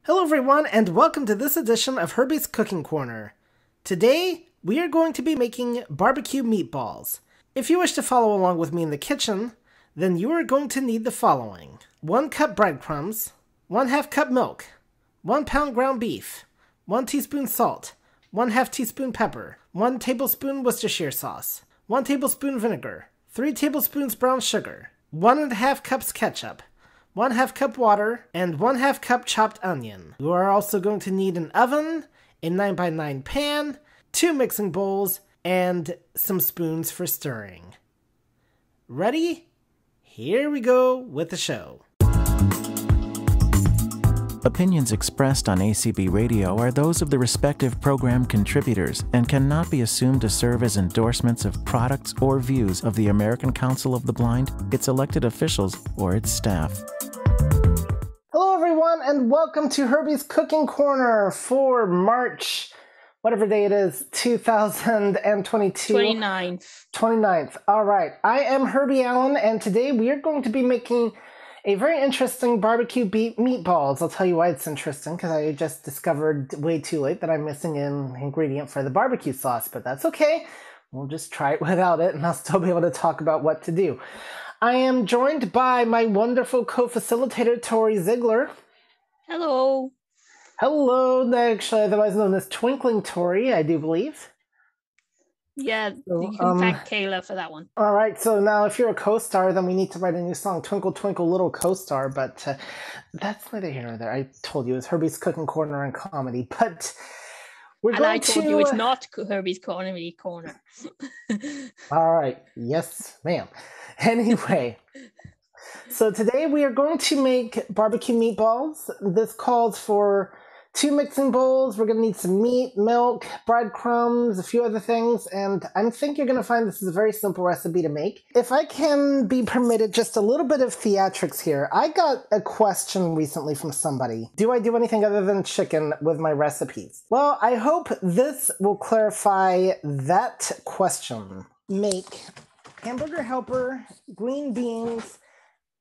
Hello everyone, and welcome to this edition of Herbie's Cooking Corner. Today, we are going to be making barbecue meatballs. If you wish to follow along with me in the kitchen, then you are going to need the following. 1 cup breadcrumbs, 1/2 cup milk, 1 pound ground beef, 1 teaspoon salt, 1/2 teaspoon pepper, 1 tablespoon Worcestershire sauce, 1 tablespoon vinegar, 3 tablespoons brown sugar, 1½ cups ketchup, 1/2 cup water, and 1/2 cup chopped onion. You are also going to need an oven, a 9x9 pan, 2 mixing bowls, and some spoons for stirring. Ready? Here we go with the show. Opinions expressed on ACB Radio are those of the respective program contributors and cannot be assumed to serve as endorsements of products or views of the American Council of the Blind, its elected officials, or its staff. Hello everyone, and welcome to Herbie's Cooking Corner for March, whatever day it is, 2022. 29th. All right. I am Herbie Allen, and today we are going to be making a very interesting barbecue meatballs. I'll tell you why it's interesting, because I just discovered way too late that I'm missing an ingredient for the barbecue sauce, but that's okay. We'll just try it without it, and I'll still be able to talk about what to do. I am joined by my wonderful co-facilitator, Tori Ziegler. Hello. Hello, actually otherwise known as Twinkling Tori, I do believe. Yeah, So, you can thank Kayla for that one. All right, so now if you're a co-star, then we need to write a new song, Twinkle Twinkle Little Co-Star, but that's neither here nor there. I told you, it's Herbie's Cooking Corner and Comedy, but we're going to... told you it's not Herbie's Comedy Corner. All right, yes, ma'am. Anyway, so today we are going to make barbecue meatballs. This calls for 2 mixing bowls. We're going to need some meat, milk, breadcrumbs, a few other things, and I think you're going to find this is a very simple recipe to make. If I can be permitted just a little bit of theatrics here, I got a question recently from somebody. Do I do anything other than chicken with my recipes? Well, I hope this will clarify that question. Make hamburger helper, green beans,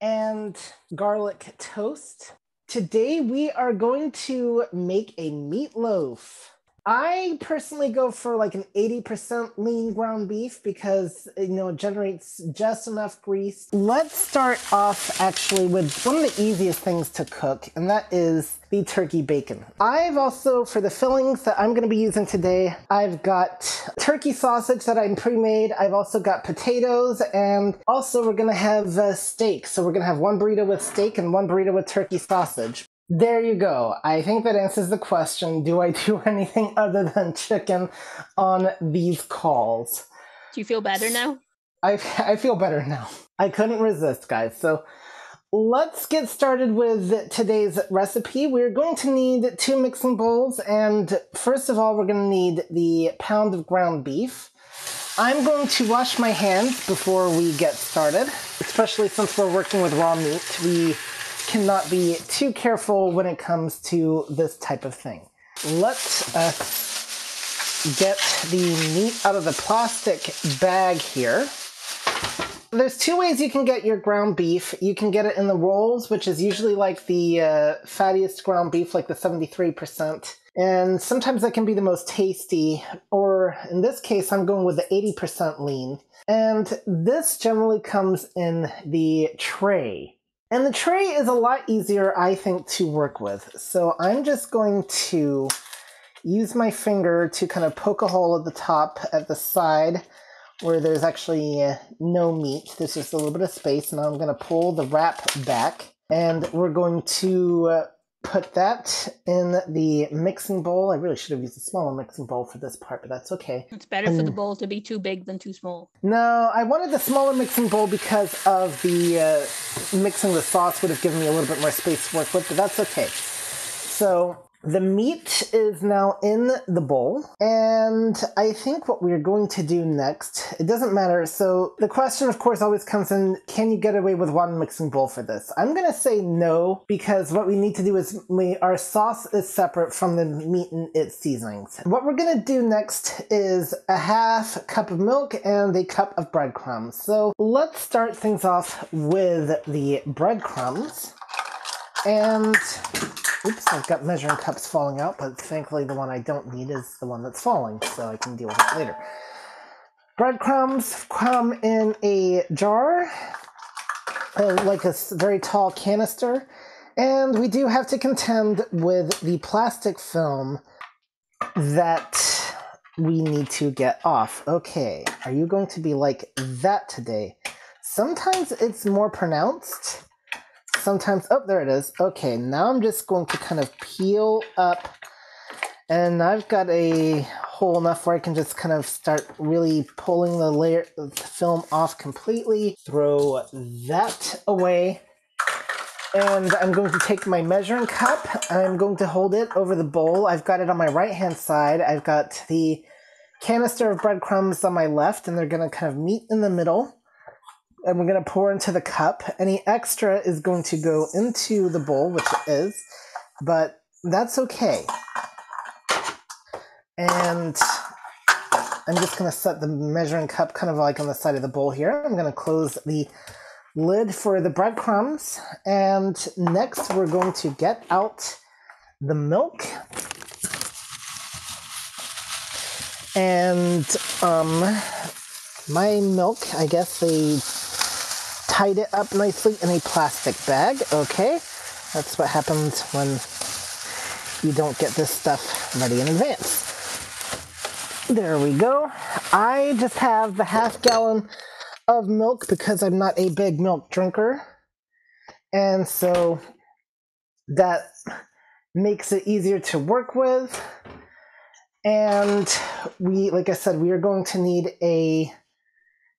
and garlic toast. Today we are going to make a meatloaf. I personally go for like an 80% lean ground beef because, you know, it generates just enough grease. Let's start off actually with one of the easiest things to cook, and that is the turkey bacon. I've also, for the fillings that I'm going to be using today, I've got turkey sausage that I pre-made. I've also got potatoes, and also we're going to have steak. So we're going to have 1 burrito with steak and 1 burrito with turkey sausage. There you go. I think that answers the question. Do I do anything other than chicken on these calls? Do you feel better now? I feel better now. I couldn't resist, guys. So let's get started with today's recipe. We're going to need 2 mixing bowls, and first of all, we're going to need the pound of ground beef. I'm going to wash my hands before we get started, especially since we're working with raw meat. We cannot be too careful when it comes to this type of thing. Let's get the meat out of the plastic bag here. There's 2 ways you can get your ground beef. You can get it in the rolls, which is usually like the fattiest ground beef, like the 73%. And sometimes that can be the most tasty, or in this case, I'm going with the 80% lean. And this generally comes in the tray. And the tray is a lot easier, I think, to work with. So I'm just going to use my finger to kind of poke a hole at the top, at the side, where there's actually no meat. There's just a little bit of space. Now I'm going to pull the wrap back, and we're going to put that in the mixing bowl. I really should have used a smaller mixing bowl for this part, but that's okay. It's better for the bowl to be too big than too small. No, I wanted the smaller mixing bowl because of the mixing the sauce would have given me a little bit more space to work with, but that's okay. So the meat is now in the bowl, and I think what we're going to do next, it doesn't matter. So the question, of course, always comes in, can you get away with 1 mixing bowl for this? I'm going to say no, because what we need to do is our sauce is separate from the meat and its seasonings. What we're going to do next is a 1/2 cup of milk and a cup of breadcrumbs. So let's start things off with the breadcrumbs. And Oops, I've got measuring cups falling out, but thankfully the one I don't need is the one that's falling, so I can deal with it later. Breadcrumbs come in a jar, like a very tall canister, and we do have to contend with the plastic film that we need to get off. Okay, are you going to be like that today? Sometimes it's more pronounced. Sometimes, oh, there it is. Okay, now I'm just going to kind of peel up, and I've got a hole enough where I can just kind of start really pulling the layer of the film off completely. Throw that away. And I'm going to take my measuring cup. I'm going to hold it over the bowl. I've got it on my right-hand side. I've got the canister of breadcrumbs on my left, and they're going to kind of meet in the middle. And we're going to pour into the cup. Any extra is going to go into the bowl, which it is, but that's okay. And I'm just going to set the measuring cup kind of like on the side of the bowl here. I'm going to close the lid for the breadcrumbs, and next we're going to get out the milk. And my milk, I guess they tied it up nicely in a plastic bag. Okay, that's what happens when you don't get this stuff ready in advance. There we go. I just have the half gallon of milk because I'm not a big milk drinker, and so that makes it easier to work with. And we, like I said, we are going to need a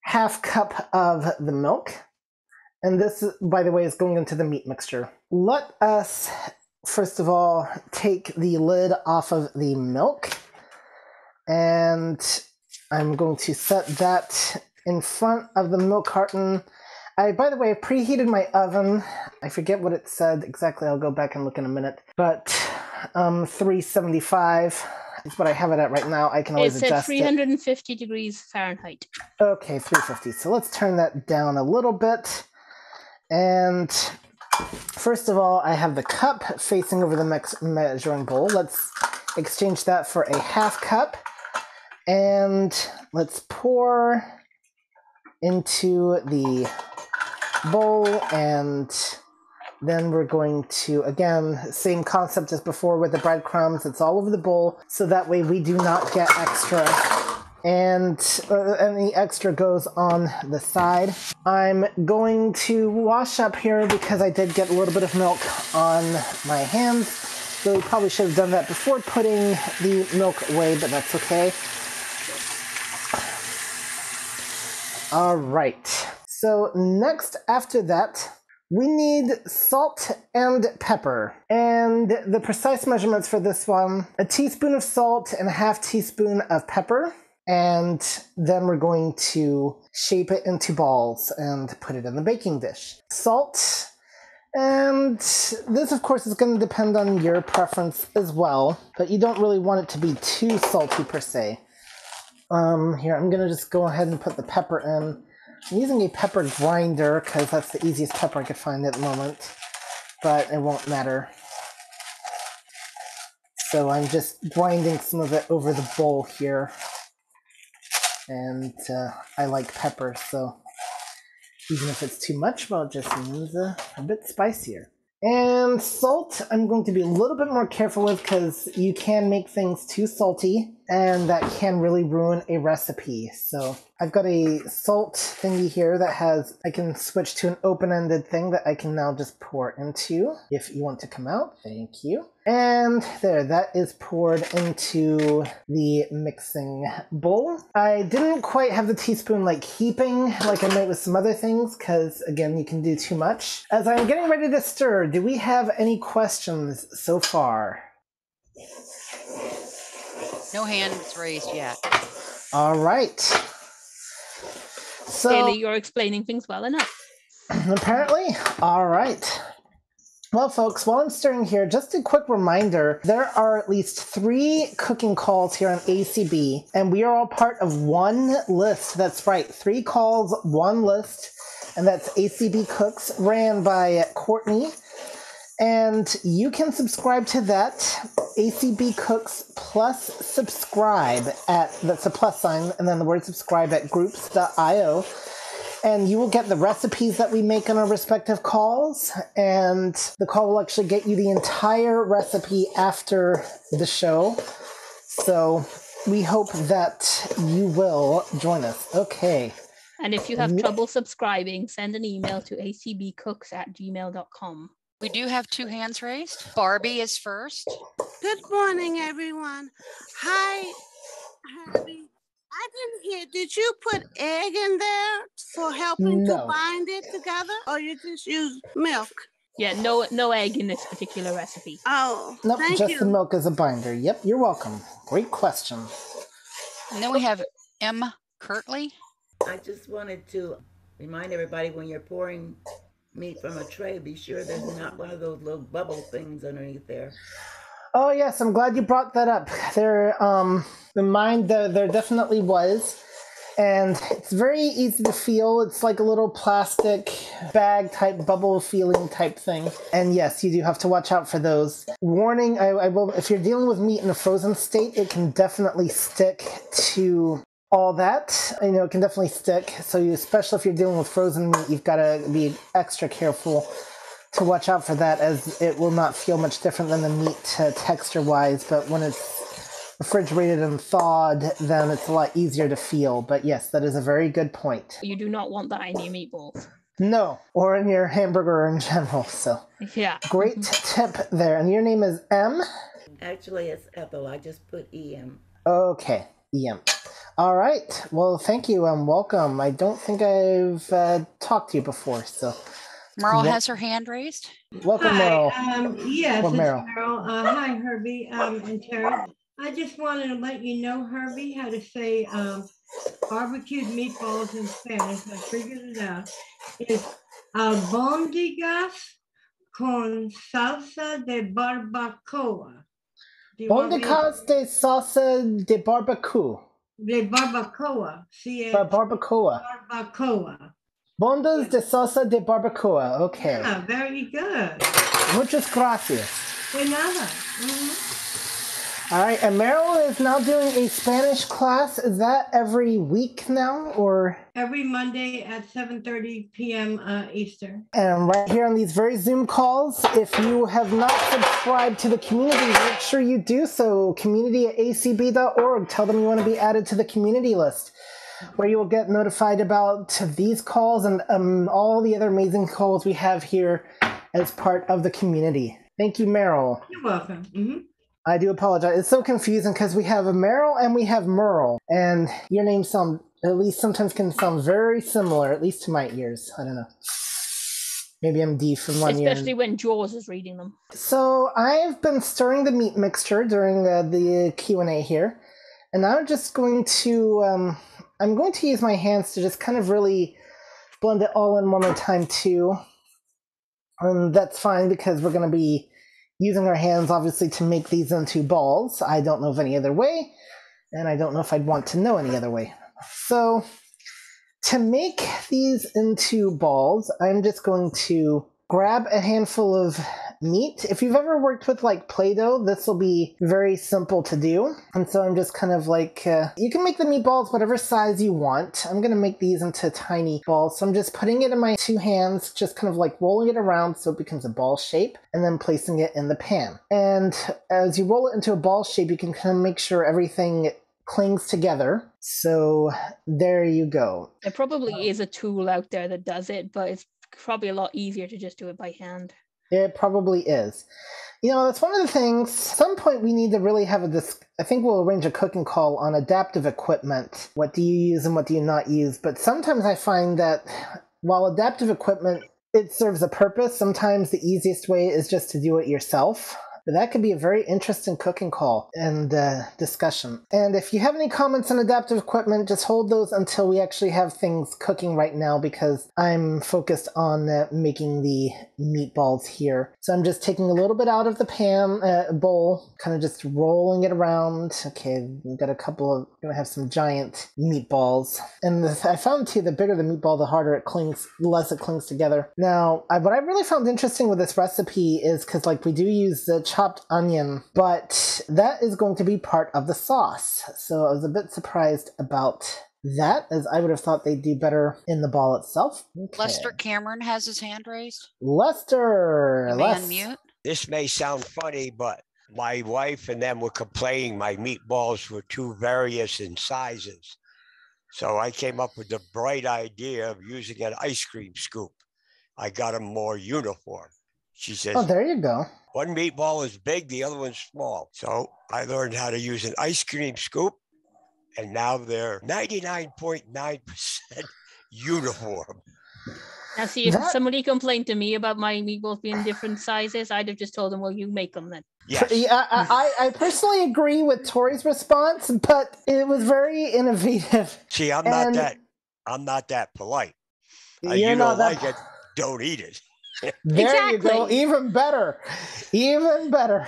half cup of the milk, and this, by the way, is going into the meat mixture. Let us first of all take the lid off of the milk, and I'm going to set that in front of the milk carton. I, by the way, have preheated my oven. I forget what it said exactly. I'll go back and look in a minute. But 375 is what I have it at right now. I can always adjust it. It said 350 degrees Fahrenheit. Okay, 350. So let's turn that down a little bit. And first of all, I have the cup facing over the measuring bowl. Let's exchange that for a half cup. And let's pour into the bowl, and then we're going to, again, same concept as before with the breadcrumbs. It's all over the bowl, so that way we do not get extra, and any extra goes on the side. I'm going to wash up here because I did get a little bit of milk on my hands. So we probably should have done that before putting the milk away, but that's okay. All right, so next after that, we need salt and pepper. And the precise measurements for this one, a teaspoon of salt and a half teaspoon of pepper. And then we're going to shape it into balls and put it in the baking dish. Salt, and this of course is going to depend on your preference as well, but you don't really want it to be too salty per se. Here, I'm gonna just go ahead and put the pepper in. I'm using a pepper grinder because that's the easiest pepper I could find at the moment, but it won't matter. So I'm just grinding some of it over the bowl here. And I like pepper, so even if it's too much, well, it just means a bit spicier. And salt, I'm going to be a little bit more careful with because you can make things too salty, and that can really ruin a recipe. So I've got a salt thingy here that has, I can switch to an open-ended thing that I can now just pour into if you want to come out. Thank you. And there, that is poured into the mixing bowl. I didn't quite have the teaspoon like heaping like I might with some other things because, again, you can do too much. As I'm getting ready to stir, do we have any questions so far? No hands raised yet. All right. So, Haley, you're explaining things well enough. Apparently. All right. Well, folks, while I'm stirring here, just a quick reminder, there are at least 3 cooking calls here on ACB, and we are all part of one list. That's right, 3 calls, 1 list, and that's ACB Cooks, ran by Courtney. And you can subscribe to that, ACB Cooks plus subscribe that's a plus sign, and then the word subscribe at groups.io. And you will get the recipes that we make on our respective calls, and the call will actually get you the entire recipe after the show. So we hope that you will join us. Okay. And if you have trouble subscribing, send an email to acbcooks@gmail.com. We do have 2 hands raised. Barbie is first. Good morning, everyone. Hi, Herbie. I didn't hear. Did you put egg in there for helping to bind it together, or you just use milk? Yeah, no egg in this particular recipe. Oh, nope, thank just you. the milk as a binder. Yep, you're welcome. Great question. And then we have M. Kirtley. I just wanted to remind everybody, when you're pouring meat from a tray, be sure there's not one of those little bubble things underneath there. Oh yes, I'm glad you brought that up. There definitely was, and it's very easy to feel. It's like a little plastic bag type bubble feeling type thing. And yes, you do have to watch out for those. Warning: I will. If you're dealing with meat in a frozen state, it can definitely stick to all that. You know, it can definitely stick. So especially if you're dealing with frozen meat, you've got to be extra careful to watch out for that, as it will not feel much different than the meat texture-wise, but when it's refrigerated and thawed, then it's a lot easier to feel. But yes, that is a very good point. You do not want that in your meatballs. No, or in your hamburger in general, so. Yeah. Great tip there. And your name is M? Actually, it's Ethel. I just put EM. Okay, EM. All right. Well, thank you and welcome. I don't think I've talked to you before, so. Merle has her hand raised. Welcome, Merle. Yes, it's Merle. Merle. Hi, Herbie and Terry. I just wanted to let you know, Herbie, how to say barbecued meatballs in Spanish. I figured it out. It's albóndigas con salsa de barbacoa. Bondigas de salsa de barbacoa. De barbacoa. Barbacoa. Barbacoa. Bondas de salsa de barbacoa. Okay. Yeah, very good. Muchas gracias. De nada. All right, and Meryl is now doing a Spanish class. Is that every week now, or? Every Monday at 7:30 p.m. Eastern. And right here on these very Zoom calls, if you have not subscribed to the community, make sure you do so. community@acb.org. Tell them you want to be added to the community list, where you will get notified about these calls and all the other amazing calls we have here as part of the community. Thank you, Meryl. You're welcome. Mm-hmm. I do apologize. It's so confusing because we have a Meryl and we have Merle, and your names sound, at least sometimes can sound very similar, at least to my ears. I don't know. Maybe I'm D from one year. Especially when Jaws is reading them. So I've been stirring the meat mixture during the Q&A here, and I'm just going to, I'm going to use my hands to just kind of really blend it all in one more time too. And that's fine because we're going to be using our hands, obviously, to make these into balls. I don't know of any other way, and I don't know if I'd want to know any other way. So to make these into balls, I'm just going to grab a handful of meat. If you've ever worked with like Play-Doh, this will be very simple to do. And so I'm just kind of like, you can make the meatballs whatever size you want. I'm going to make these into tiny balls. So I'm just putting it in my two hands, just kind of like rolling it around so it becomes a ball shape, and then placing it in the pan. And as you roll it into a ball shape, you can kind of make sure everything clings together. So there you go. There probably is a tool out there that does it, but it's probably a lot easier to just do it by hand. It probably is. You know, that's one of the things, at some point we need to really have I think we'll arrange a cooking call on adaptive equipment. What do you use and what do you not use? But sometimes I find that while adaptive equipment, it serves a purpose, sometimes the easiest way is just to do it yourself. that could be a very interesting cooking call and discussion. And if you have any comments on adaptive equipment, just hold those until we actually have things cooking right now, because I'm focused on making the meatballs here. So I'm just taking a little bit out of the pan bowl, kind of just rolling it around. Okay, we've got a couple of, gonna have some giant meatballs. And I found too, the bigger the meatball, the harder it clings, the less it clings together. Now, what I really found interesting with this recipe is because like we do use the chopped onion, but that is going to be part of the sauce. So I was a bit surprised about that, as I would have thought they'd do better in the ball itself. Okay. Lester Cameron has his hand raised. Lester! You may unmute. This may sound funny, but my wife and them were complaining my meatballs were too various in sizes. So I came up with the bright idea of using an ice cream scoop. I got them more uniform. She says, oh, there you go. One meatball is big, the other one's small. So I learned how to use an ice cream scoop, and now they're 99.9% uniform. Now, see, if somebody complained to me about my meatballs being different sizes, I'd have just told them, well, you make them then. Yes. I personally agree with Tori's response, but it was very innovative. See, I'm not that polite. You don't like it, don't eat it. There you go. Even better. Even better.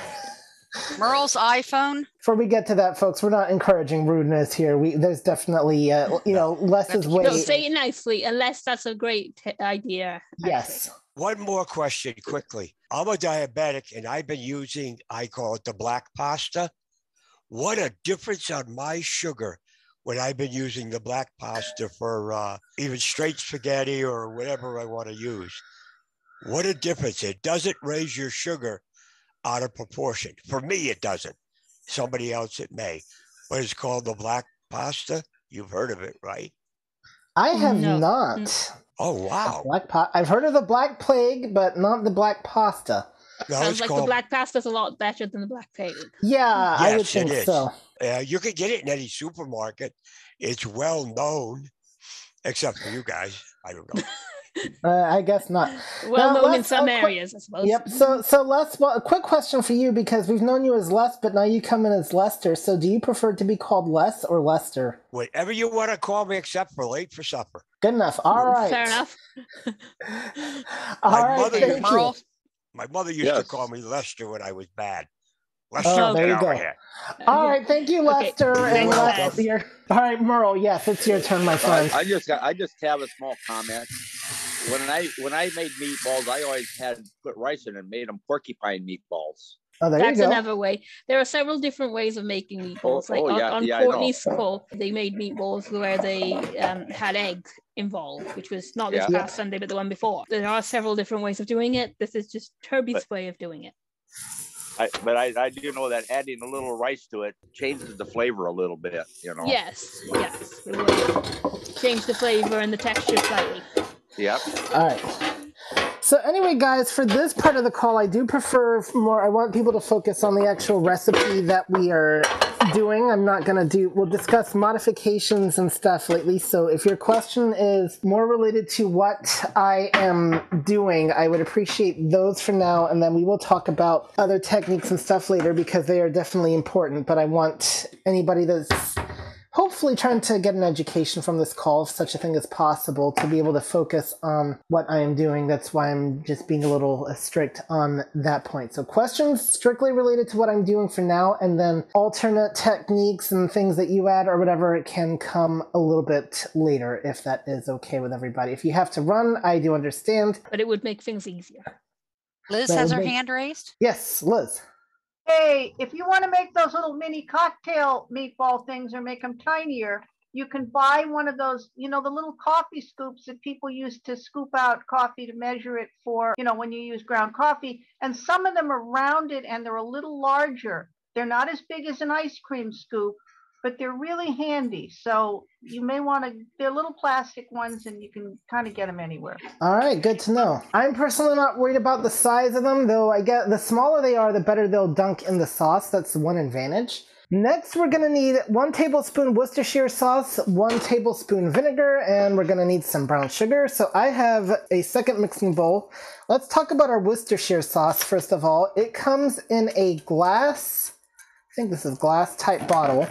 Merle's iPhone. Before we get to that, folks, we're not encouraging rudeness here. There's definitely, less is way. No, say it nicely, unless that's a great idea. Yes. Actually. One more question quickly. I'm a diabetic, and I've been using, I call it the black pasta. What a difference on my sugar when I've been using the black pasta for even straight spaghetti or whatever I want to use. What a difference. It doesn't raise your sugar out of proportion. For me, it doesn't. Somebody else, it may. But it's called the black pasta. You've heard of it, right? I have not. Oh, wow. I've heard of the black plague, but not the black pasta. No, sounds like the black pasta's a lot better than the black plague. Yeah, yes, I would think so. You can get it in any supermarket. It's well known, except for you guys. I don't know. I guess not. Well known in some areas, I suppose. Yep. So Les, a quick question for you, because we've known you as Les, but now you come in as Lester. So do you prefer to be called Les or Lester? Whatever you want to call me, except for late for supper. Good enough. All right. Fair enough. My mother used to call me Lester when I was bad. Lester, there you go. Here. All right, thank you, Lester. Okay. And Lester. All right, Merle. Yes, it's your turn, my friend. I just have a small comment. When I made meatballs, I always had put rice in and made them porcupine meatballs. Oh, there That's you go. Another way. There are several different ways of making meatballs. On Courtney's Call, they made meatballs where they had eggs involved, which was not this past Sunday, but the one before. There are several different ways of doing it. This is just Herbie's way of doing it. I do know that adding a little rice to it changes the flavor a little bit, Yes, it will change the flavor and the texture slightly. Yep. All right. So anyway, guys, for this part of the call, I do prefer more, I want people to focus on the actual recipe that we are doing. I'm not going to we'll discuss modifications and stuff lately. So if your question is more related to what I am doing, I would appreciate those for now. And then we will talk about other techniques and stuff later, because they are definitely important. But I want anybody that's hopefully trying to get an education from this call, if such a thing is possible, to be able to focus on what I am doing. That's why I'm just being a little strict on that point. So questions strictly related to what I'm doing for now, and then alternate techniques and things that you add or whatever can come a little bit later, if that is okay with everybody. If you have to run, I do understand. But it would make things easier. Liz has her hand raised. Yes, Liz. Hey, if you want to make those little mini cocktail meatball things or make them tinier, you can buy one of those, the little coffee scoops that people use to scoop out coffee to measure it for, when you use ground coffee. And some of them are rounded and they're a little larger. They're not as big as an ice cream scoop, but they're really handy. So you may want to, they're little plastic ones and you can kind of get them anywhere. All right, good to know. I'm personally not worried about the size of them, though I get the smaller they are, the better they'll dunk in the sauce. That's one advantage. Next, we're going to need 1 tablespoon Worcestershire sauce, 1 tablespoon vinegar, and we're going to need some brown sugar. So I have a second mixing bowl. Let's talk about our Worcestershire sauce first of all. It comes in a glass, I think this is glass type bottle.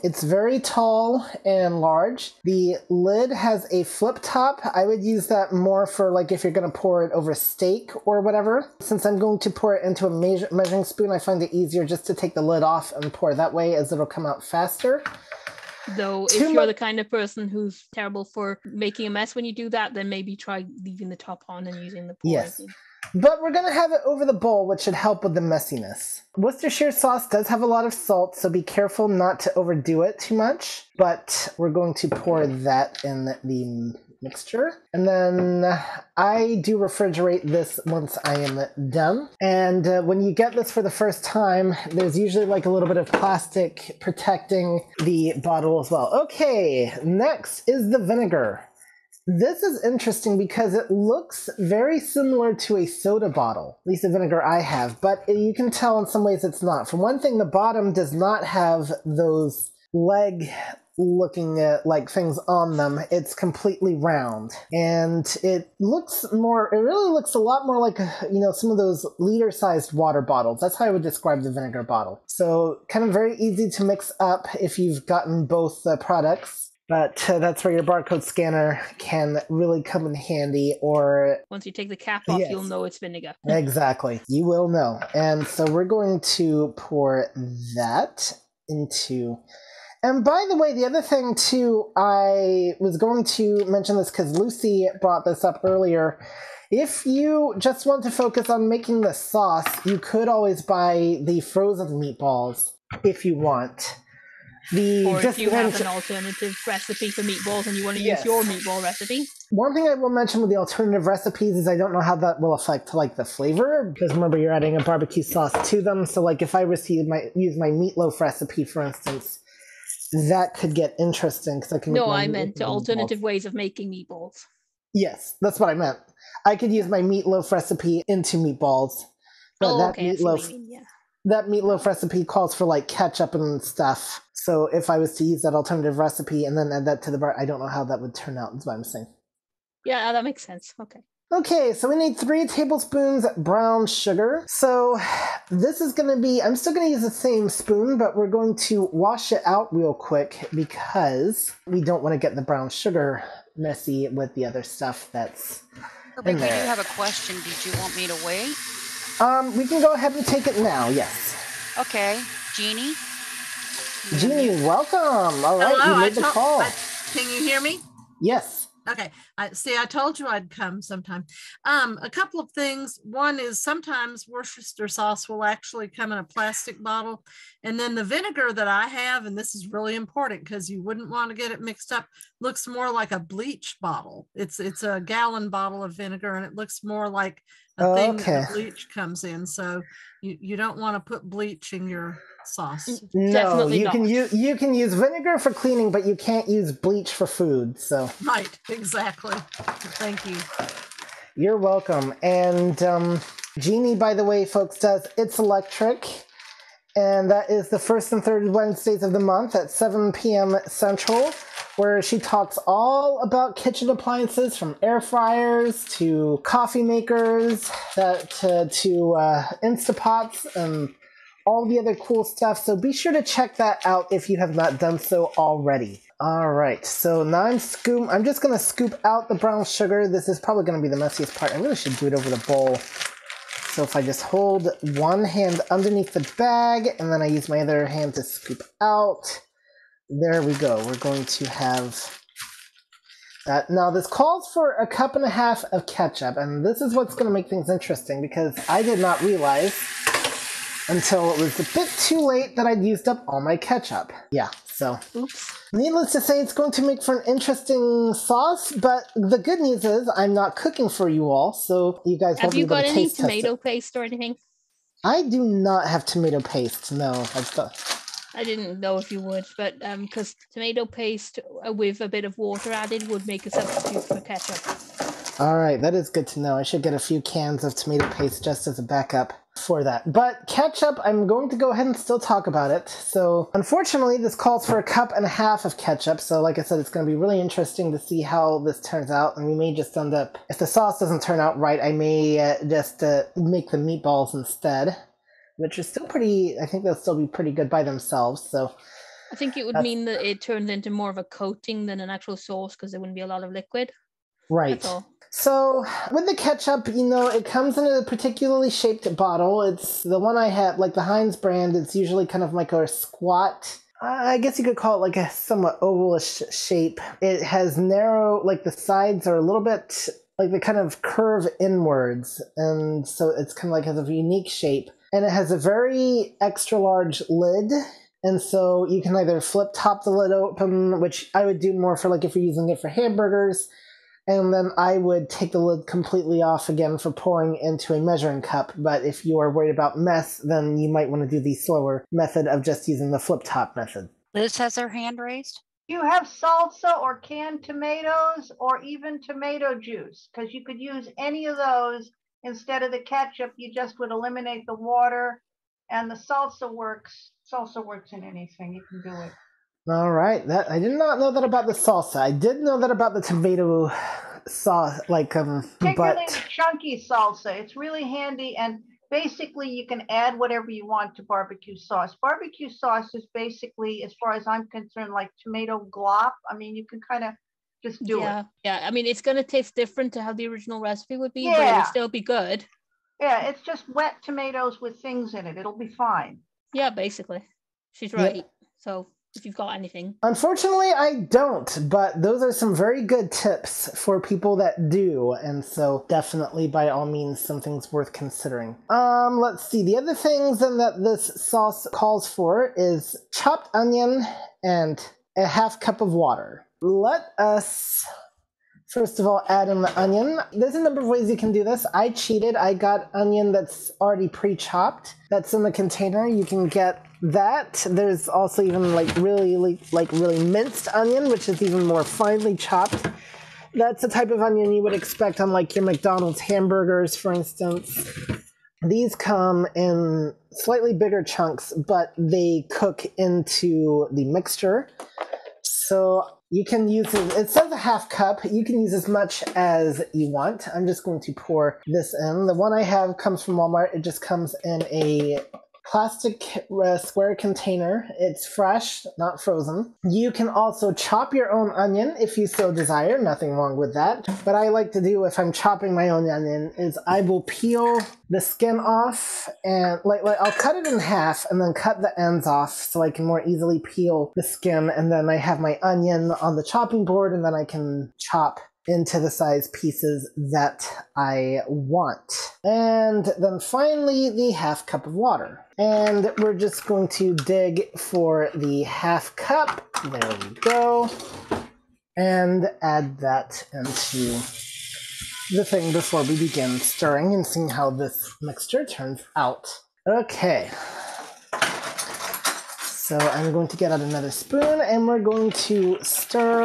It's very tall and large. The lid has a flip top. I would use that more for like if you're going to pour it over steak or whatever. Since I'm going to pour it into a measuring spoon, I find it easier just to take the lid off and pour that way as it'll come out faster. Though if you're the kind of person who's terrible for making a mess when you do that, then maybe try leaving the top on and using the pour. Yes. But we're going to have it over the bowl, which should help with the messiness. Worcestershire sauce does have a lot of salt, so be careful not to overdo it too much. But we're going to pour that in the mixture. And then I do refrigerate this once I am done. And when you get this for the first time, there's usually like a little bit of plastic protecting the bottle as well. Okay, next is the vinegar. This is interesting because it looks very similar to a soda bottle, at least the vinegar I have, but you can tell in some ways it's not. For one thing, the bottom does not have those leg-looking like things on them. It's completely round, and it really looks a lot more like, some of those liter-sized water bottles. That's how I would describe the vinegar bottle. So kind of very easy to mix up if you've gotten both products. But that's where your barcode scanner can really come in handy, or... Once you take the cap off, You'll know it's vinegar. Exactly. You will know. And so we're going to pour that into... And by the way, the other thing, too, I was going to mention this because Lucy brought this up earlier. If you just want to focus on making the sauce, you could always buy the frozen meatballs if you want. Or if you have an alternative recipe for meatballs and you want to use your meatball recipe. One thing I will mention with the alternative recipes is I don't know how that will affect like the flavor, because remember you're adding a barbecue sauce to them. So like if I use my meatloaf recipe, for instance, that could get interesting because I can. No, I meant alternative ways of making meatballs. Yes, that's what I meant. I could use my meatloaf recipe into meatballs, but that meatloaf recipe calls for like ketchup and stuff. So if I was to use that alternative recipe and then add that to the bar, I don't know how that would turn out, is what I'm saying. Yeah, that makes sense. Okay. Okay, so we need 3 tablespoons brown sugar. So this is going to be, I'm still going to use the same spoon, but we're going to wash it out real quick because we don't want to get the brown sugar messy with the other stuff that's Herbie, we do have a question. Did you want me to wait? We can go ahead and take it now, yes. Okay. Jeannie? Jeannie, welcome. All right, hello, you made the call. Can you hear me? Yes. Okay. I told you I'd come sometime. A couple of things. One is sometimes Worcestershire sauce will actually come in a plastic bottle. And then the vinegar that I have, and this is really important because you wouldn't want to get it mixed up, looks more like a bleach bottle. It's a gallon bottle of vinegar, and it looks more like a thing that the bleach comes in. So you don't want to put bleach in your sauce. No, definitely not. You can use vinegar for cleaning, but you can't use bleach for food. So right, exactly. Thank you. You're welcome. And Jeannie, by the way, folks, does It's Electric, and that is the first and third Wednesdays of the month at 7 p.m. Central, where she talks all about kitchen appliances, from air fryers to coffee makers, to Instapots and all the other cool stuff. So be sure to check that out if you have not done so already. All right, so now I'm just going to scoop out the brown sugar. This is probably going to be the messiest part. I really should do it over the bowl. So if I just hold one hand underneath the bag and then I use my other hand to scoop out. There we go. We're going to have that. Now this calls for 1.5 cups of ketchup, and this is what's going to make things interesting because I did not realize until it was a bit too late that I'd used up all my ketchup. Yeah, so needless to say, it's going to make for an interesting sauce, but the good news is I'm not cooking for you all, so you guys won't be able to taste test it. Have you got any tomato paste or anything? I do not have tomato paste, no. I didn't know if you would, but because tomato paste with a bit of water added would make a substitute for ketchup. All right, that is good to know. I should get a few cans of tomato paste just as a backup for that. But ketchup, I'm going to go ahead and still talk about it. So unfortunately, this calls for 1.5 cups of ketchup. So like I said, it's going to be really interesting to see how this turns out. And we may just end up, if the sauce doesn't turn out right, I may just make the meatballs instead, which is still pretty, I think they'll still be pretty good by themselves. So I think it would mean that it turns into more of a coating than an actual sauce because there wouldn't be a lot of liquid. Right. So with the ketchup, it comes in a particularly shaped bottle. It's the one I have, like the Heinz brand. It's usually kind of like a squat, I guess you could call it like a somewhat ovalish shape. It has narrow, like the sides are a little bit, like they kind of curve inwards. And so it's kind of like has a unique shape. And it has a very extra large lid. And so you can either top the lid open, which I would do more for like if you're using it for hamburgers. And then I would take the lid completely off again for pouring into a measuring cup. But if you are worried about mess, then you might want to do the slower method of just using the flip top method. Liz has her hand raised. You have salsa or canned tomatoes or even tomato juice, because you could use any of those instead of the ketchup. You just would eliminate the water, and the salsa works. Salsa works in anything. You can do it. All right, that I did not know that about the salsa. I did know that about the tomato sauce, particularly the chunky salsa. It's really handy, and basically you can add whatever you want to barbecue sauce. Barbecue sauce is basically, as far as I'm concerned, like tomato glop. I mean, you can kind of just do it. Yeah, I mean, it's going to taste different to how the original recipe would be, but it would still be good. Yeah, it's just wet tomatoes with things in it. It'll be fine. Yeah, basically. She's right. Yep. So if you've got anything. Unfortunately, I don't, but those are some very good tips for people that do, and so definitely, by all means, something's worth considering. Let's see. The other things then that this sauce calls for is chopped onion and 1/2 cup of water. Let us first of all add in the onion. There's a number of ways you can do this. I cheated. I got onion that's already pre-chopped. That's in the container. You can get that. There's also even really minced onion, which is even more finely chopped. That's the type of onion you would expect on like your McDonald's hamburgers, for instance. These come in slightly bigger chunks, but they cook into the mixture. So you can use it says 1/2 cup. You can use as much as you want. I'm just going to pour this in. The one I have comes from Walmart. It just comes in a plastic square container. It's fresh, not frozen. You can also chop your own onion if you so desire. Nothing wrong with that. What I like to do if I'm chopping my own onion is I will peel the skin off, and I'll cut it in half and then cut the ends off so I can more easily peel the skin, and then I have my onion on the chopping board, and then I can chop into the size pieces that I want. And then finally, the 1/2 cup of water. And we're just going to dig for the 1/2 cup. There we go. And add that into the thing before we begin stirring and seeing how this mixture turns out. Okay. So I'm going to get out another spoon and we're going to stir.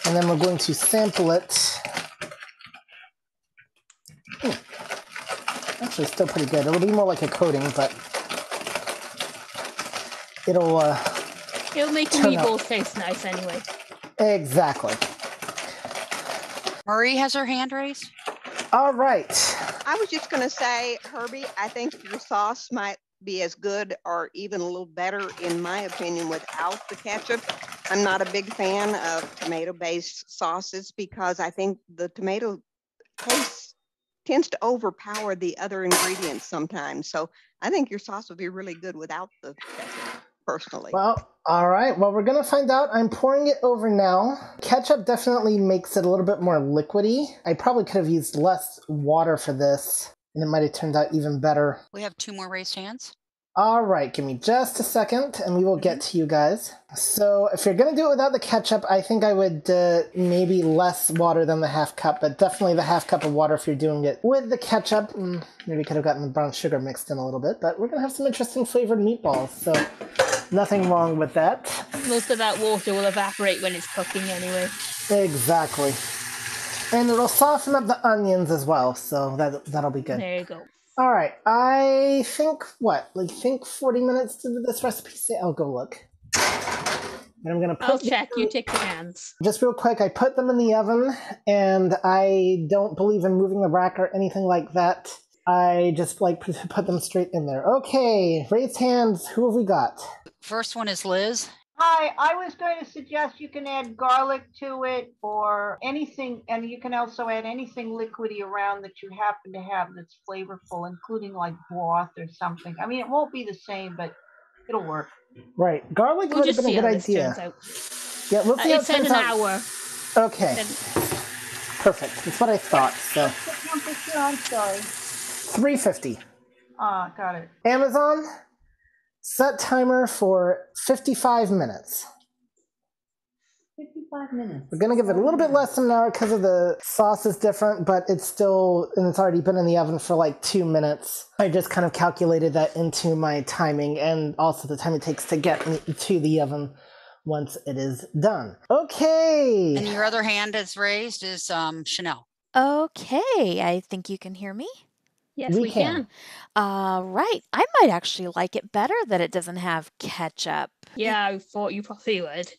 And then we're going to sample it. Actually, still pretty good. It'll be more like a coating, but it'll make the meatballs taste nice anyway. Exactly. Marie has her hand raised. All right. I was just going to say, Herbie, I think your sauce might be as good or even a little better, in my opinion, without the ketchup. I'm not a big fan of tomato-based sauces because I think the tomato taste tends to overpower the other ingredients sometimes. So I think your sauce would be really good without the ketchup, personally. Well, all right. Well, we're going to find out. I'm pouring it over now. Ketchup definitely makes it a little bit more liquidy. I probably could have used less water for this, and it might have turned out even better. We have 2 more raised hands. All right, give me just a second and we will get to you guys. So if you're going to do it without the ketchup, I think I would maybe less water than the 1/2 cup, but definitely the 1/2 cup of water if you're doing it with the ketchup. Maybe could have gotten the brown sugar mixed in a little bit, but we're going to have some interesting flavored meatballs. So Nothing wrong with that. Most of that water will evaporate when it's cooking anyway. Exactly. And it'll soften up the onions as well, so that'll be good. There you go. All right, I think 40 minutes to do this recipe? I'll go look. And I'm gonna put. I'll check. You take your hands. Just real quick, I put them in the oven, and I don't believe in moving the rack or anything like that. I just like put them straight in there. Okay, raised hands. Who have we got? First one is Liz. Hi, I was going to suggest you can add garlic to it or anything, and you can also add anything liquidy around that you happen to have that's flavorful, including like broth or something. I mean, it won't be the same, but it'll work. Right, garlic would have been a good idea. Yeah, we'll see how it said turns an out. hour. Okay, perfect. That's what I thought. So I'm sorry. $3.50. Got it. Amazon. Set timer for 55 minutes. 55 minutes. We're going to give it a little bit less than an hour because of the sauce is different, but it's already been in the oven for like 2 minutes. I just kind of calculated that into my timing and also the time it takes to get to the oven once it is done. Okay. And your other hand is raised is Chanel. Okay, I think you can hear me. Yes, we can. Right. I might actually like it better that it doesn't have ketchup. Yeah, I thought you probably would.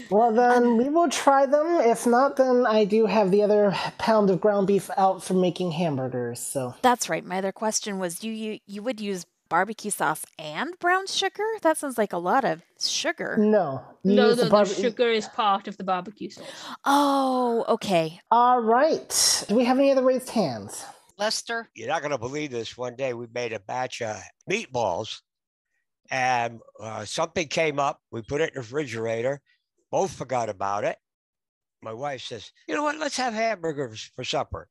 Well, then we will try them. If not, then I do have the other pound of ground beef out for making hamburgers. So that's right. My other question was, you would use barbecue sauce and brown sugar? That sounds like a lot of sugar. No. The sugar is part of the barbecue sauce. Oh, okay. All right. Do we have any other raised hands? Lester? You're not going to believe this. One day we made a batch of meatballs and something came up. We put it in the refrigerator. Both forgot about it. My wife says, you know what? Let's have hamburgers for supper.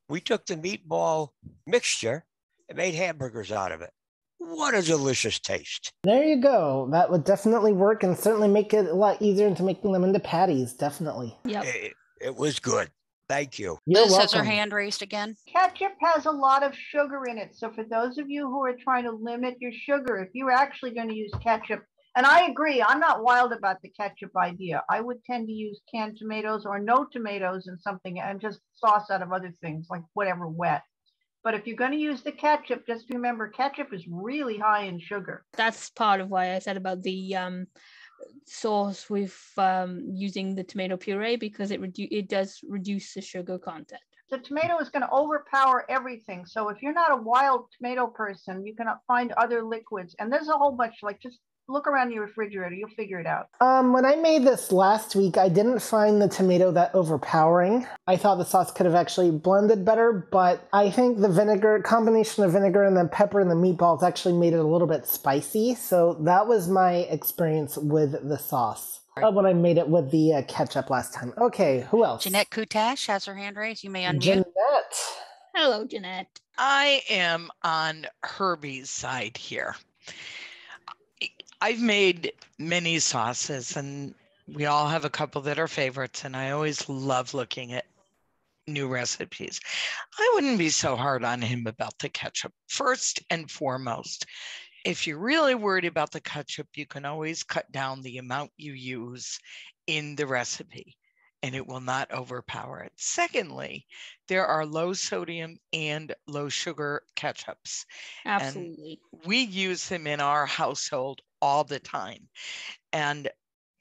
We took the meatball mixture and made hamburgers out of it. What a delicious taste. There you go. That would definitely work and certainly make it a lot easier into making them into patties. Definitely. Yep. It was good. Thank you. Liz has her hand raised again. Ketchup has a lot of sugar in it. So for those of you who are trying to limit your sugar, if you're actually going to use ketchup, and I agree, I'm not wild about the ketchup idea. I would tend to use canned tomatoes or no tomatoes and something and just sauce out of other things like whatever wet. But if you're going to use the ketchup, just remember ketchup is really high in sugar. That's part of why I said about the sauce with using the tomato puree, because it does reduce the sugar content. The tomato is going to overpower everything. So if you're not a wild tomato person, you can find other liquids. And there's a whole bunch, like just look around your refrigerator. You'll figure it out. When I made this last week, I didn't find the tomato that overpowering. I thought the sauce could have actually blended better, but I think the combination of vinegar and the pepper and the meatballs actually made it a little bit spicy. So that was my experience with the sauce when I made it with the ketchup last time. Okay, who else? Jeanette Kutash has her hand raised. You may unmute. Jeanette. Hello, Jeanette. I am on Herbie's side here. I've made many sauces and we all have a couple that are favorites, and I always love looking at new recipes. I wouldn't be so hard on him about the ketchup. First and foremost, if you're really worried about the ketchup, you can always cut down the amount you use in the recipe and it will not overpower it. Secondly, there are low sodium and low sugar ketchups. Absolutely. And we use them in our household all the time. And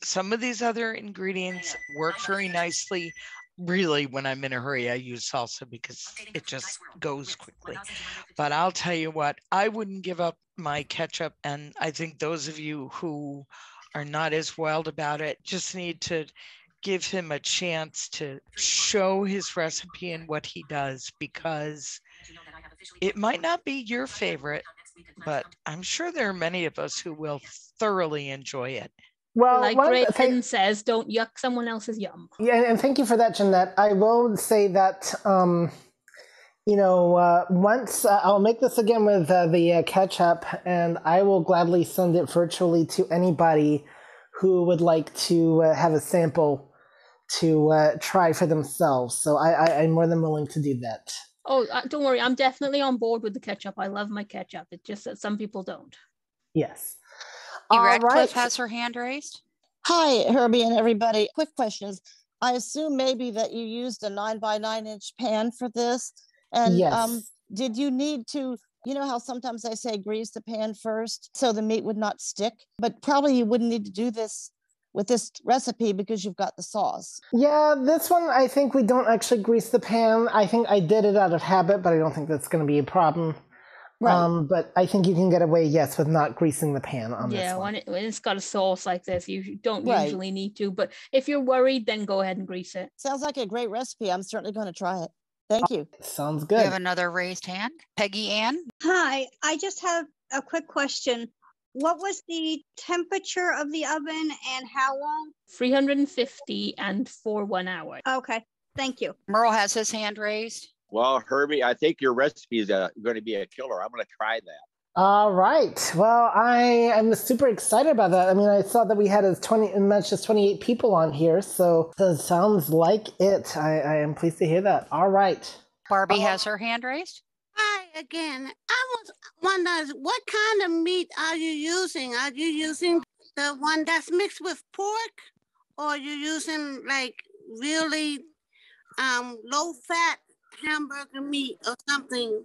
some of these other ingredients work very nicely. Really, when I'm in a hurry, I use salsa because it just goes quickly. But I'll tell you what, I wouldn't give up my ketchup. And I think those of you who are not as wild about it just need to give him a chance to show his recipe and what he does, because it might not be your favorite, but I'm sure there are many of us who will thoroughly enjoy it. Well, like Grayson says, don't yuck someone else's yum. Yeah, and thank you for that, Jeanette. I will say that, once I'll make this again with the ketchup, and I will gladly send it virtually to anybody who would like to have a sample to try for themselves. So I'm more than willing to do that. Oh, don't worry. I'm definitely on board with the ketchup. I love my ketchup. It's just that some people don't. Yes. Radcliffe has her hand raised. Hi, Herbie and everybody. Quick questions. I assume maybe that you used a 9 by 9 inch pan for this. And yes. Did you need to, you know how sometimes they say grease the pan first so the meat would not stick? But probably you wouldn't need to do this with this recipe because you've got the sauce. Yeah, this one, I think we don't actually grease the pan. I think I did it out of habit, but I don't think that's going to be a problem. Right. But I think you can get away, yes, with not greasing the pan on this one. When it's got a sauce like this, you don't usually need to. But if you're worried, then go ahead and grease it. Sounds like a great recipe. I'm certainly going to try it. Thank you. Sounds good. We have another raised hand. Peggy Ann. Hi, I just have a quick question. What was the temperature of the oven and how long? 350 and for 1 hour. Okay, thank you. Merle has his hand raised. Well, Herbie, I think your recipe is going to be a killer. I'm going to try that. All right. Well, I am super excited about that. I mean, I saw that we had as much as 28 people on here, so it sounds like it. I am pleased to hear that. All right. Barbie has her hand raised. Hi again. I was wondering, what kind of meat are you using? Are you using the one that's mixed with pork, or are you using like really low-fat hamburger meat or something?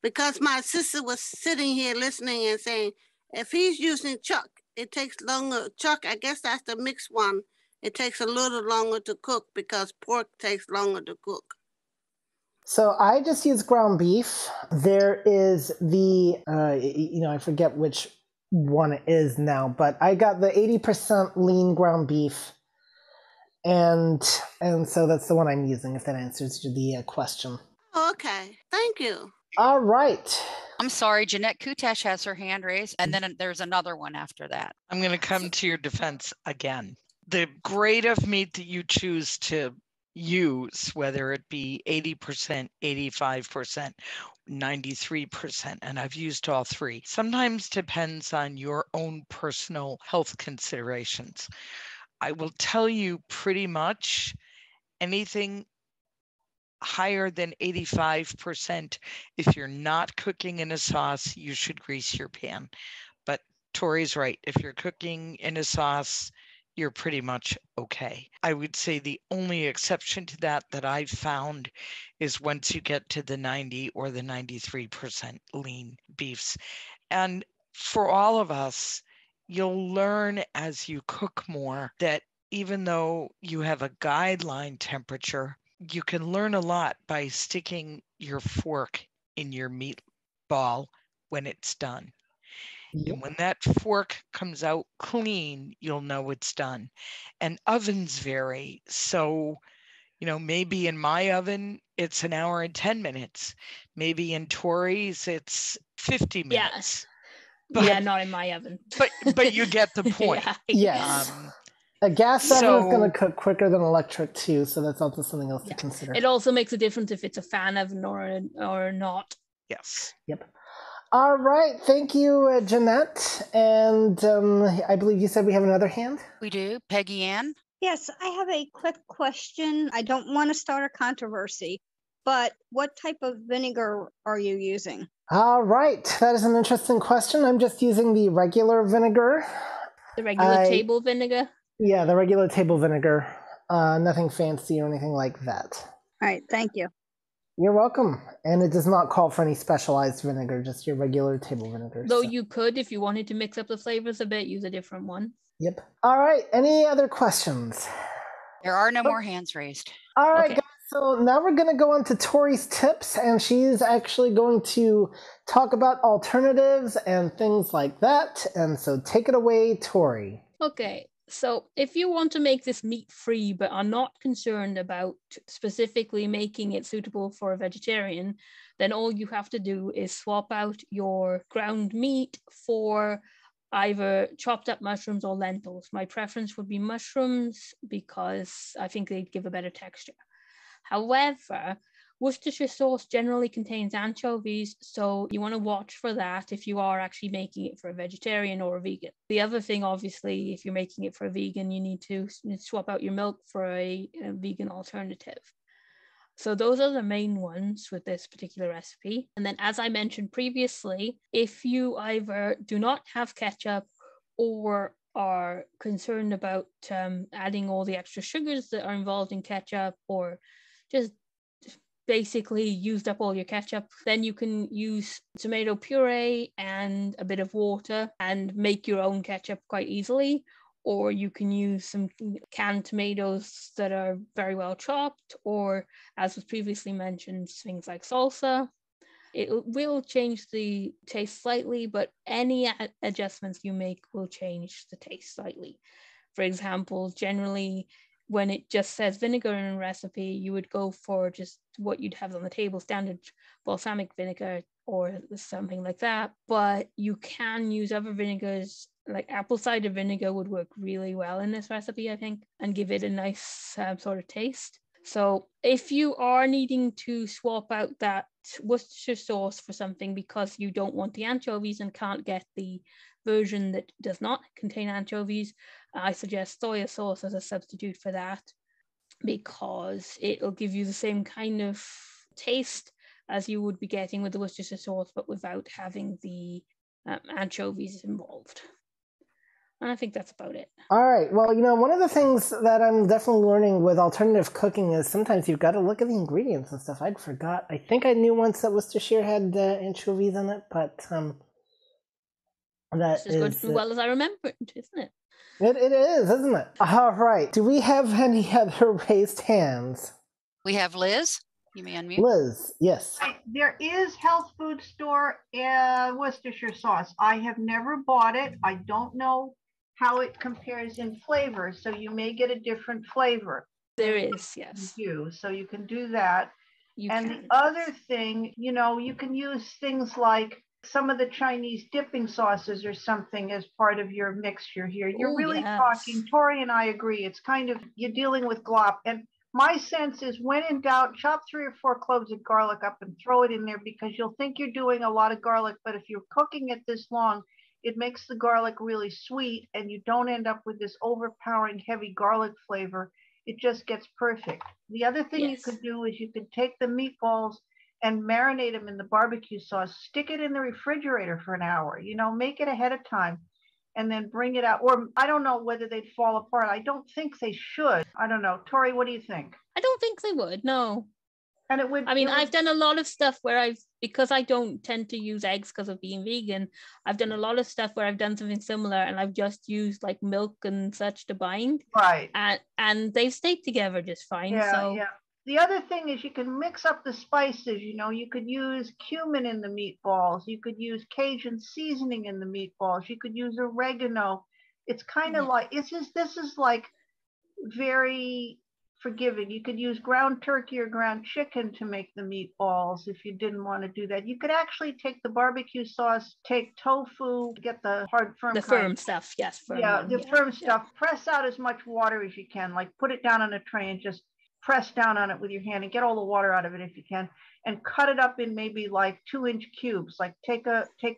Because my sister was sitting here listening and saying, if he's using chuck, it takes longer. Chuck, I guess that's the mixed one. It takes a little longer to cook because pork takes longer to cook. So I just use ground beef. There is the, I forget which one it is now, but I got the 80% lean ground beef. And so that's the one I'm using, if that answers the question. Okay, thank you. All right. I'm sorry, Jeanette Kutash has her hand raised, and then there's another one after that. I'm going to come to your defense again. The grade of meat that you choose to use, whether it be 80%, 85%, 93%, and I've used all three, sometimes depends on your own personal health considerations. I will tell you pretty much anything higher than 85%, if you're not cooking in a sauce, you should grease your pan. But Tori's right. If you're cooking in a sauce, you're pretty much okay. I would say the only exception to that I've found is once you get to the 90 or the 93% lean beefs. And for all of us, you'll learn as you cook more that even though you have a guideline temperature, you can learn a lot by sticking your fork in your meatball when it's done. Yep. And when that fork comes out clean, you'll know it's done. And ovens vary. So, maybe in my oven, it's an hour and 10 minutes. Maybe in Tori's, it's 50 minutes. But, not in my oven. But you get the point. Yes. A gas oven is going to cook quicker than electric too, so that's also something else to consider. It also makes a difference if it's a fan oven or not. Yes. Yep. All right. Thank you, Jeanette. And I believe you said we have another hand? We do. Peggy Ann? Yes, I have a quick question. I don't want to start a controversy, but what type of vinegar are you using? All right. That is an interesting question. I'm just using the regular vinegar. The regular table vinegar? Yeah, the regular table vinegar. Nothing fancy or anything like that. All right, thank you. You're welcome. And it does not call for any specialized vinegar, just your regular table vinegar. Though you could, if you wanted to mix up the flavors a bit, use a different one. Yep. All right, any other questions? There are no more hands raised. All right, guys. So now we're going to go on to Tori's tips, and she's actually going to talk about alternatives and things like that. And so take it away, Tori. Okay. So if you want to make this meat-free but are not concerned about specifically making it suitable for a vegetarian, then all you have to do is swap out your ground meat for either chopped up mushrooms or lentils. My preference would be mushrooms because I think they'd give a better texture. However, Worcestershire sauce generally contains anchovies, so you want to watch for that if you are actually making it for a vegetarian or a vegan. The other thing, obviously, if you're making it for a vegan, you need to swap out your milk for a vegan alternative. So those are the main ones with this particular recipe. And then, as I mentioned previously, if you either do not have ketchup or are concerned about adding all the extra sugars that are involved in ketchup, or just basically used up all your ketchup, then you can use tomato puree and a bit of water and make your own ketchup quite easily. Or you can use some canned tomatoes that are very well chopped, or, as was previously mentioned, things like salsa. It will change the taste slightly, but any adjustments you make will change the taste slightly. For example, generally, when it just says vinegar in a recipe, you would go for just what you'd have on the table, standard balsamic vinegar or something like that. But you can use other vinegars, like apple cider vinegar would work really well in this recipe, I think, and give it a nice sort of taste. So if you are needing to swap out that Worcestershire sauce for something because you don't want the anchovies and can't get the version that does not contain anchovies, I suggest soy sauce as a substitute for that, because it'll give you the same kind of taste as you would be getting with the Worcestershire sauce, but without having the anchovies involved. And I think that's about it. All right. Well, one of the things that I'm definitely learning with alternative cooking is sometimes you've got to look at the ingredients and stuff. I'd forgot. I think I knew once that Worcestershire had anchovies in it, but that is as well as I remember it, isn't it? It is, isn't it? All right. Do we have any other raised hands? We have Liz. You may unmute. Liz, yes. There is health food store Worcestershire sauce. I have never bought it. I don't know how it compares in flavor, so you may get a different flavor. There is, yes. So you can do that. The other thing, you can use things like some of the Chinese dipping sauces or something as part of your mixture here. You're really talking, Tori and I agree, it's kind of, you're dealing with glop. And my sense is, when in doubt, chop 3 or 4 cloves of garlic up and throw it in there, because you'll think you're doing a lot of garlic, but if you're cooking it this long, it makes the garlic really sweet and you don't end up with this overpowering heavy garlic flavor. It just gets perfect. The other thing you could do is you could take the meatballs and marinate them in the barbecue sauce, stick it in the refrigerator for an hour, make it ahead of time, and then bring it out. Or I don't know whether they'd fall apart. I don't think they should. I don't know. Tori, what do you think? I don't think they would, no. And it would. I've done a lot of stuff where because I don't tend to use eggs because of being vegan, I've done a lot of stuff where I've done something similar and I've just used like milk and such to bind. Right. And they've stayed together just fine. Yeah. The other thing is you can mix up the spices. You could use cumin in the meatballs. You could use Cajun seasoning in the meatballs. You could use oregano. It's kind of like, this is like very forgiving. You could use ground turkey or ground chicken to make the meatballs if you didn't want to do that. You could actually take the barbecue sauce, take tofu, get the hard, firm stuff, yes. Firm stuff. Press out as much water as you can, like put it down on a tray and just press down on it with your hand and get all the water out of it if you can, and cut it up in maybe like 2-inch cubes. Like take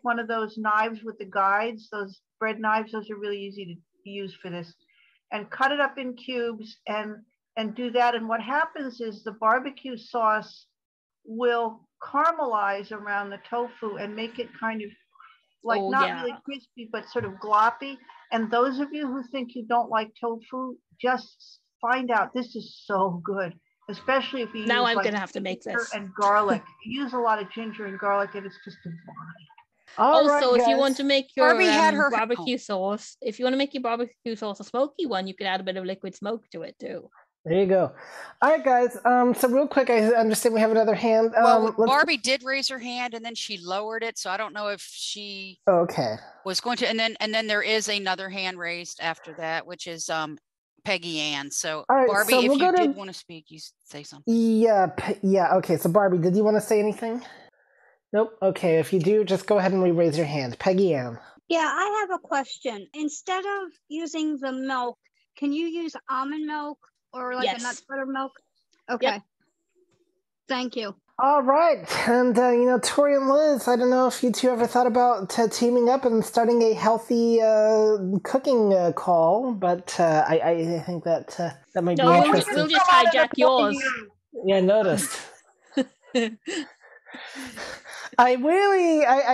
one of those knives with the guides, those bread knives, those are really easy to use for this, and cut it up in cubes and do that. And what happens is the barbecue sauce will caramelize around the tofu and make it kind of like really crispy, but sort of gloppy. And those of you who think you don't like tofu, just find out this is so good, especially if you use I'm gonna have to make this. And garlic. You use a lot of ginger and garlic, and it's just divine. Also, if you want to make your barbecue sauce, if you want to make your barbecue sauce a smoky one, you could add a bit of liquid smoke to it too. There you go. All right, guys. So real quick, I understand we have another hand. Well, Barbie did raise her hand and then she lowered it, so I don't know if she was going to. And then there is another hand raised after that, which is Peggy Ann. So right, Barbie, so if you did want to speak, you say something. Yeah. Okay. So Barbie, did you want to say anything? Nope. Okay. If you do, just go ahead and re-raise your hand. Peggy Ann. Yeah, I have a question. Instead of using the milk, can you use almond milk or like a nut butter milk? Okay. Yep. Thank you. All right. And, Tori and Liz, I don't know if you two ever thought about teaming up and starting a healthy cooking call, but I think that might be interesting. We'll just hijack yours. Yeah, I noticed. I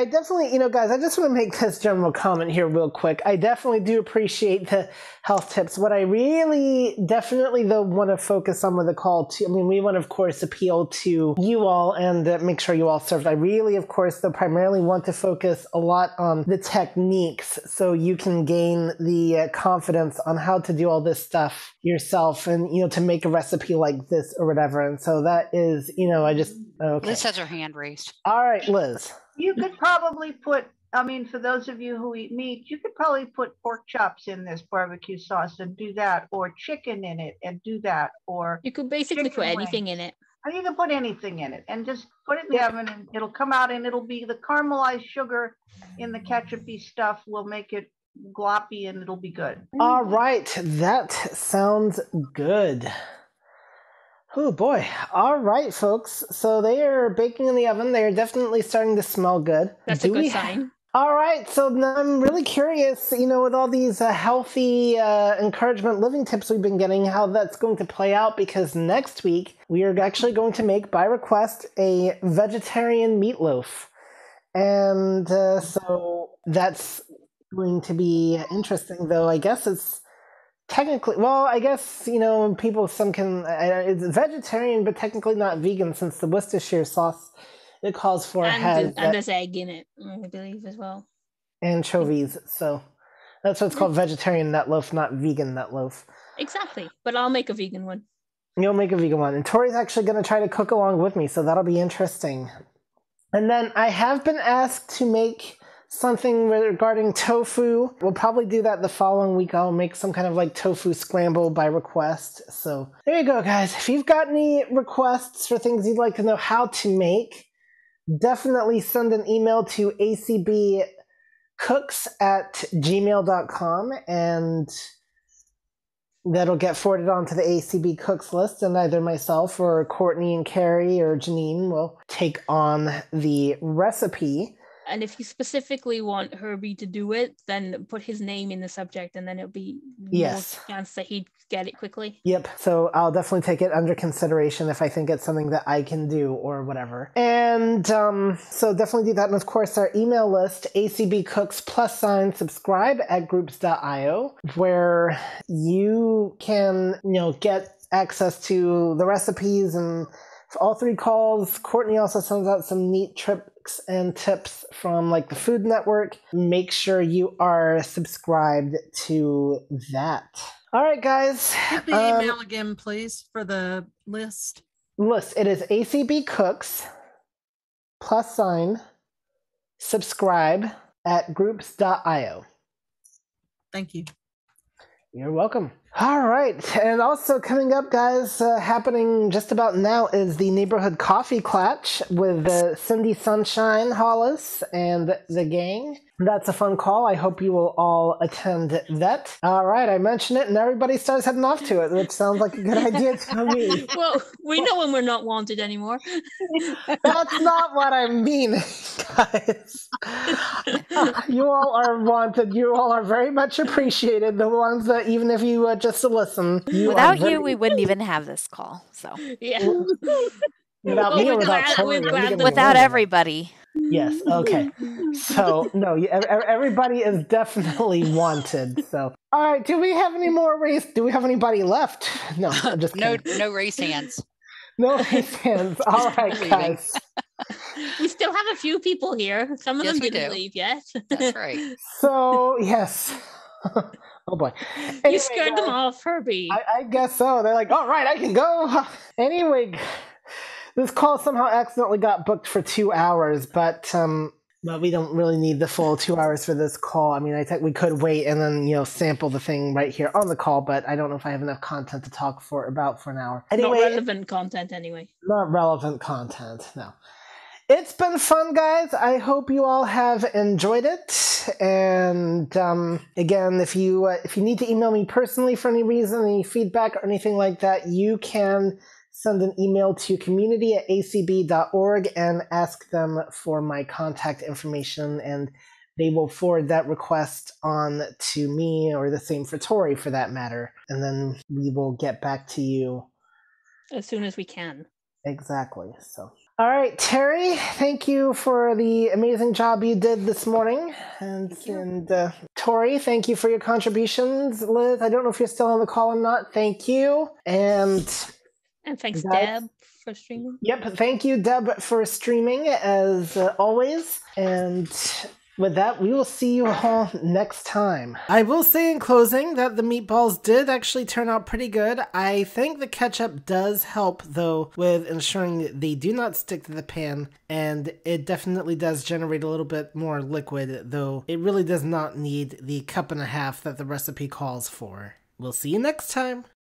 definitely, guys, I just want to make this general comment here real quick. I definitely do appreciate the health tips. What I really definitely, though, want to focus on with the call to, we want to, of course, appeal to you all and make sure you all served. I really, of course, though, primarily want to focus a lot on the techniques so you can gain the confidence on how to do all this stuff yourself and, to make a recipe like this or whatever. And so that is, okay. Liz has her hand raised. All right, Liz. You could probably put, for those of you who eat meat, you could probably put pork chops in this barbecue sauce and do that, or chicken in it and do that, or you could basically put anything in it. Or you can put anything in it and just put it in the oven and it'll come out and it'll be the caramelized sugar in the ketchupy stuff will make it gloppy and it'll be good. All right, that sounds good. Oh boy. All right, folks. So they are baking in the oven. They are definitely starting to smell good. That's a good sign. All right. So now I'm really curious, with all these healthy encouragement living tips we've been getting, how that's going to play out, because next week we are actually going to make, by request, a vegetarian meatloaf. And so that's going to be interesting, though I guess it's technically, well, I guess, people, it's vegetarian, but technically not vegan, since the Worcestershire sauce it calls for and there's egg in it, I believe, as well. Anchovies, so that's what's called vegetarian nut loaf, not vegan nut loaf. Exactly, but I'll make a vegan one. You'll make a vegan one, and Tori's actually going to try to cook along with me, so that'll be interesting. And then I have been asked to make something regarding tofu. We'll probably do that the following week. I'll make some kind of tofu scramble by request. So there you go, guys. If you've got any requests for things you'd like to know how to make, definitely send an email to acbcooks@gmail.com and that'll get forwarded onto the ACB Cooks list, and either myself or Courtney and Carrie or Janine will take on the recipe. And if you specifically want Herbie to do it, then put his name in the subject, and then it'll be more chance that he'd get it quickly. Yep. So I'll definitely take it under consideration if I think it's something that I can do or whatever. And so definitely do that. And of course, our email list, ACBcooks +subscribe@groups.io, where you can, get access to the recipes and all 3 calls. Courtney also sends out some neat tricks and tips from the Food Network. Make sure you are subscribed to that. All right, guys. Give the email again, please, for the list. It is ACBcooks +subscribe@groups.io. Thank you. You're welcome. All right. And also coming up, guys, happening just about now is the Neighborhood Coffee Clatch with Cindy Sunshine Hollis and the gang. That's a fun call. I hope you will all attend that. All right. I mentioned it and everybody starts heading off to it, which sounds like a good idea to me. Well, we know when we're not wanted anymore. That's not what I mean, guys. You all are wanted. You all are very much appreciated. The ones that, even if you just to listen. Without you, we wouldn't even have this call. So yeah. Without me or without Tori? Without everybody. Yes. Okay. So no, everybody is definitely wanted. So all right. Do we have any more race? Do we have anybody left? No. I'm just kidding. No raise hands. No raise hands. All right, guys. We still have a few people here. Some of them didn't leave yet. That's right. So yes. Oh boy. Anyway, you scared them off, Herbie. I guess so. They're like, all right, I can go. Anyway, this call somehow accidentally got booked for 2 hours, but we don't really need the full 2 hours for this call. I mean, I think we could wait and then, sample the thing right here on the call, but I don't know if I have enough content to talk about for an hour. Anyway, not relevant content anyway. Not relevant content, no. It's been fun, guys. I hope you all have enjoyed it. And again, if you need to email me personally for any reason, any feedback or anything like that, you can send an email to community@acb.org and ask them for my contact information, and they will forward that request on to me, or the same for Tori for that matter. And then we will get back to you as soon as we can. Exactly. So. All right, Terry, thank you for the amazing job you did this morning. And Tori, thank you for your contributions. Liz, I don't know if you're still on the call or not. Thank you. And thanks, Deb, for streaming. Yep, thank you, Deb, for streaming as always. And with that, we will see you all next time. I will say in closing that the meatballs did actually turn out pretty good. I think the ketchup does help, though, with ensuring that they do not stick to the pan, and it definitely does generate a little bit more liquid, though it really does not need the 1.5 cups that the recipe calls for. We'll see you next time.